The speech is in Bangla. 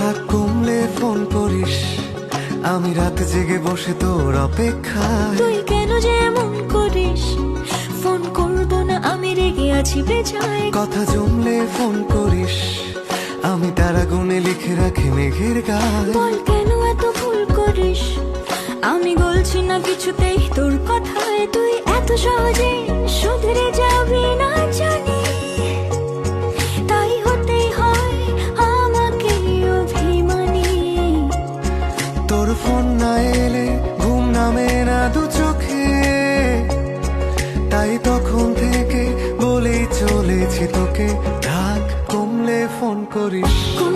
রাত কমলে ফোন করিস, আমি রাত জেগে বসে তোর অপেক্ষায়। তুই কেন যে এমন করিস, ফোন করবো না আমি রেগে আছি বেজায়। কথা জমলে ফোন করিস, আমি তারা গুনে লিখে রাখি মেঘের গায়। বল কেন এত ভুল করিস, আমি বলছি না কিছুতেই তোর কথায়। তুই এত সহজে শুধরে যাবি না জানি, তাই হতেই হয় আমাকে অভিমানী। তোর ফোন না এলে ঘুম নামে না দু চোখে, তাই তখন থেকে বলেই চলেছি তোকে, রাত কমলে ফোন করিস। কোন